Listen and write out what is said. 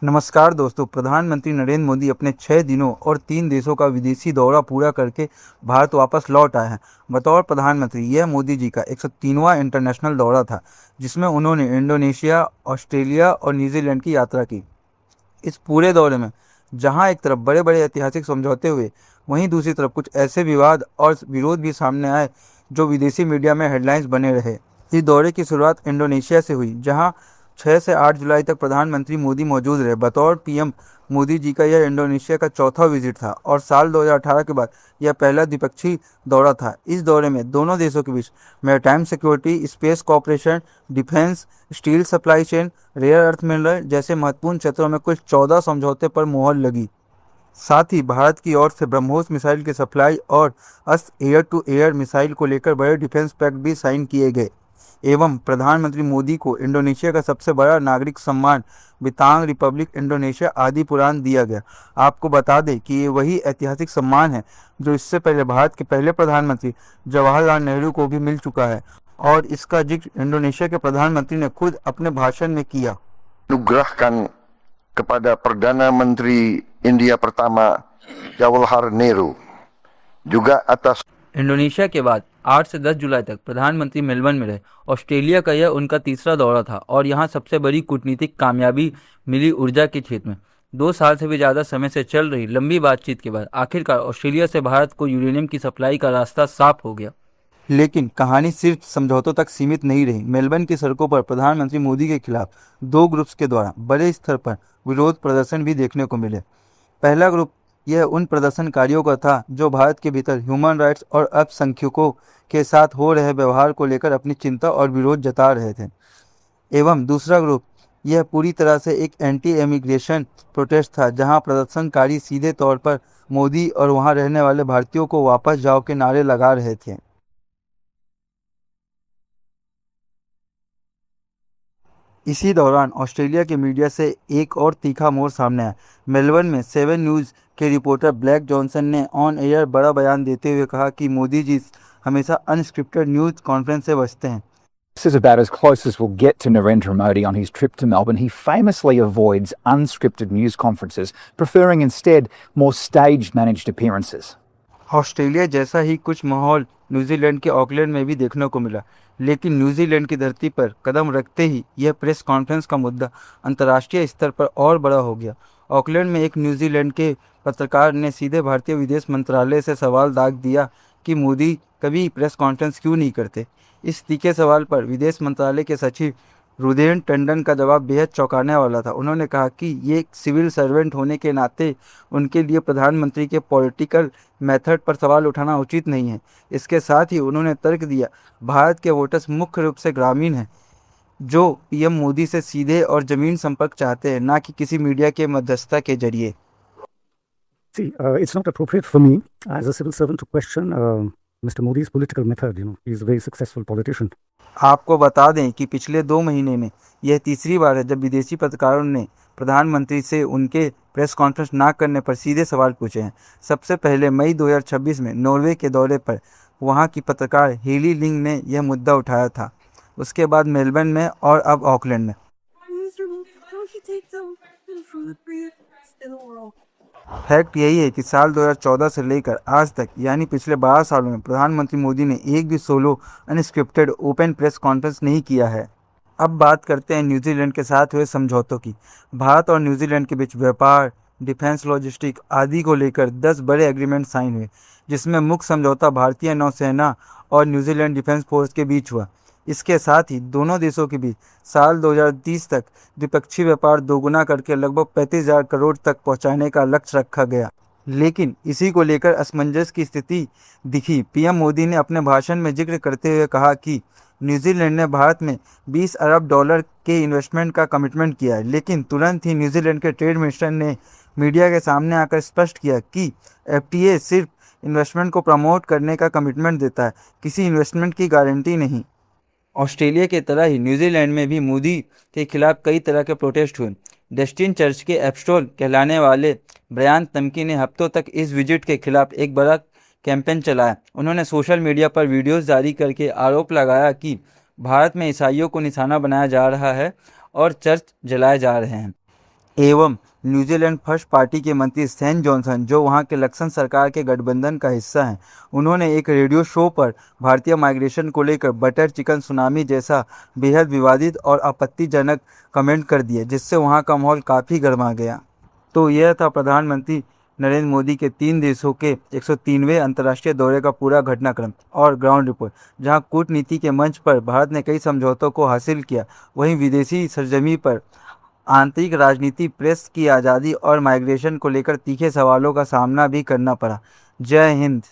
नमस्कार दोस्तों। प्रधानमंत्री नरेंद्र मोदी अपने 6 दिनों और 3 देशों का विदेशी दौरा पूरा करके भारत वापस लौट आए हैं। बतौर प्रधानमंत्री यह मोदी जी का 103वां इंटरनेशनल दौरा था, जिसमें उन्होंने इंडोनेशिया, ऑस्ट्रेलिया और न्यूजीलैंड की यात्रा की। इस पूरे दौरे में जहां एक तरफ बड़े बड़े ऐतिहासिक समझौते हुए, वहीं दूसरी तरफ कुछ ऐसे विवाद और विरोध भी सामने आए जो विदेशी मीडिया में हेडलाइंस बने रहे। इस दौरे की शुरुआत इंडोनेशिया से हुई, जहां 6 से 8 जुलाई तक प्रधानमंत्री मोदी मौजूद रहे। बतौर पीएम मोदी जी का यह इंडोनेशिया का चौथा विजिट था और साल 2018 के बाद यह पहला द्विपक्षीय दौरा था। इस दौरे में दोनों देशों के बीच maritime security, space cooperation, defence, steel supply chain, rare earth mineral जैसे महत्वपूर्ण क्षेत्रों में कुल 14 समझौते पर मुहर लगी। साथ ही भारत की ओर से ब्रह्मोस मिसाइल की सप्लाई और अस्त्र एयर टू एयर मिसाइल को लेकर बड़े डिफेंस पैक्ट भी साइन किए गए। एवं प्रधानमंत्री मोदी को इंडोनेशिया का सबसे बड़ा नागरिक सम्मान बितांग रिपब्लिक इंडोनेशिया आदि पुरान दिया गया। आपको बता दें कि ये वही ऐतिहासिक सम्मान है जो इससे पहले भारत के पहले प्रधानमंत्री जवाहरलाल नेहरू को भी मिल चुका है, और इसका जिक्र इंडोनेशिया के प्रधानमंत्री ने खुद अपने भाषण में किया। Anugerahkan kepada Perdana Menteri India pertama Jawaharlal Nehru juga atas Indonesia के बाद 8 से 10 जुलाई तक प्रधानमंत्री मेलबर्न में रहे। ऑस्ट्रेलिया का यह उनका तीसरा दौरा था और यहाँ सबसे बड़ी कूटनीतिक कामयाबी मिली ऊर्जा के क्षेत्र में। 2 साल से भी ज़्यादा समय से चल रही लंबी बातचीत के बाद आखिरकार ऑस्ट्रेलिया से भारत को यूरेनियम की सप्लाई का रास्ता साफ हो गया। लेकिन कहानी सिर्फ समझौतों तक सीमित नहीं रही। मेलबर्न की सड़कों पर प्रधानमंत्री मोदी के खिलाफ 2 ग्रुप्स के द्वारा बड़े स्तर पर विरोध प्रदर्शन भी देखने को मिले। पहला ग्रुप यह उन प्रदर्शनकारियों का था जो भारत के भीतर ह्यूमन राइट्स और अल्पसंख्यकों के साथ हो रहे व्यवहार को लेकर अपनी चिंता और विरोध जता रहे थे। एवं दूसरा ग्रुप यह पूरी तरह से एक एंटी इमिग्रेशन प्रोटेस्ट था, जहां प्रदर्शनकारी सीधे तौर पर मोदी और वहां रहने वाले भारतीयों को वापस जाओ के नारे लगा रहे थे। इसी दौरान ऑस्ट्रेलिया के मीडिया से एक और तीखा मोड़ सामने आया। मेलबर्न में 7 न्यूज़ के रिपोर्टर ब्लैक जॉनसन ने ऑन एयर बड़ा बयान देते हुए कहा कि मोदी जी हमेशा अनस्क्रिप्टेड न्यूज़ कॉन्फ्रेंस से बचते हैं। This is about as close as we'll get to Narendra Modi on his trip to Melbourne. He famously avoids unscripted news conferences, preferring instead more staged managed appearances. Australia जैसा ही कुछ माहौल New Zealand के Auckland में भी देखने को मिला, लेकिन न्यूजीलैंड की धरती पर कदम रखते ही यह प्रेस कॉन्फ्रेंस का मुद्दा अंतर्राष्ट्रीय स्तर पर और बड़ा हो गया। ऑकलैंड में एक न्यूजीलैंड के पत्रकार ने सीधे भारतीय विदेश मंत्रालय से सवाल दाग दिया कि मोदी कभी प्रेस कॉन्फ्रेंस क्यों नहीं करते। इस तीखे सवाल पर विदेश मंत्रालय के सचिव रुदेन टंडन का जवाब बेहद चौंकाने वाला था। उन्होंने कहा कि ये एक सिविल सर्वेंट होने के नाते उनके लिए प्रधानमंत्री के पॉलिटिकल मेथड पर सवाल उठाना उचित नहीं है। इसके साथ ही उन्होंने तर्क दिया, भारत के वोटर्स मुख्य रूप से ग्रामीण हैं, जो पीएम मोदी से सीधे और जमीन संपर्क चाहते हैं, ना कि किसी मीडिया के मध्यस्थता के जरिए। See, it's not appropriate for me as a civil servant to question Mr. Modi's political method. He's a very successful politician. आपको बता दें कि पिछले 2 महीने में यह तीसरी बार है जब विदेशी पत्रकारों ने प्रधानमंत्री से उनके प्रेस कॉन्फ्रेंस ना करने पर सीधे सवाल पूछे हैं। सबसे पहले मई 2026 में नॉर्वे के दौरे पर वहां की पत्रकार हेली लिंग ने यह मुद्दा उठाया था। उसके बाद मेलबर्न में और अब ऑकलैंड में। फैक्ट यही है कि साल 2014 से लेकर आज तक यानी पिछले 12 सालों में प्रधानमंत्री मोदी ने एक भी solo unscripted open press conference नहीं किया है। अब बात करते हैं न्यूजीलैंड के साथ हुए समझौतों की। भारत और न्यूजीलैंड के बीच व्यापार, डिफेंस, लॉजिस्टिक आदि को लेकर 10 बड़े एग्रीमेंट साइन हुए, जिसमें मुख्य समझौता भारतीय नौसेना और न्यूजीलैंड डिफेंस फोर्स के बीच हुआ। इसके साथ ही दोनों देशों के बीच साल 2030 तक द्विपक्षीय व्यापार दोगुना करके लगभग 35,000 करोड़ तक पहुंचाने का लक्ष्य रखा गया। लेकिन इसी को लेकर असमंजस की स्थिति दिखी। पीएम मोदी ने अपने भाषण में जिक्र करते हुए कहा कि न्यूजीलैंड ने भारत में $20 अरब के इन्वेस्टमेंट का कमिटमेंट किया है, लेकिन तुरंत ही न्यूजीलैंड के ट्रेड मिनिस्टर ने मीडिया के सामने आकर स्पष्ट किया कि एफटीए सिर्फ इन्वेस्टमेंट को प्रमोट करने का कमिटमेंट देता है, किसी इन्वेस्टमेंट की गारंटी नहीं। ऑस्ट्रेलिया की तरह ही न्यूजीलैंड में भी मोदी के खिलाफ कई तरह के प्रोटेस्ट हुए। डेस्टिन चर्च के एप्स्टोल कहलाने वाले ब्रायन तमकी ने हफ्तों तक इस विजिट के खिलाफ एक बड़ा कैंपेन चलाया। उन्होंने सोशल मीडिया पर वीडियोस जारी करके आरोप लगाया कि भारत में ईसाइयों को निशाना बनाया जा रहा है और चर्च जलाए जा रहे हैं। एवं न्यूजीलैंड फर्स्ट पार्टी के मंत्री सेन जॉनसन, जो वहां के लक्सन सरकार के गठबंधन का हिस्सा हैं, उन्होंने एक रेडियो शो पर भारतीय माइग्रेशन को लेकर बटर चिकन सुनामी जैसा बेहद विवादित और आपत्तिजनक कमेंट कर दिए, जिससे वहां का माहौल काफ़ी गर्मा गया। तो यह था प्रधानमंत्री नरेंद्र मोदी के 3 देशों के 103वें अंतर्राष्ट्रीय दौरे का पूरा घटनाक्रम और ग्राउंड रिपोर्ट। जहां कूटनीति के मंच पर भारत ने कई समझौतों को हासिल किया, वहीं विदेशी सरजमी पर आंतरिक राजनीति, प्रेस की आज़ादी और माइग्रेशन को लेकर तीखे सवालों का सामना भी करना पड़ा। जय हिंद।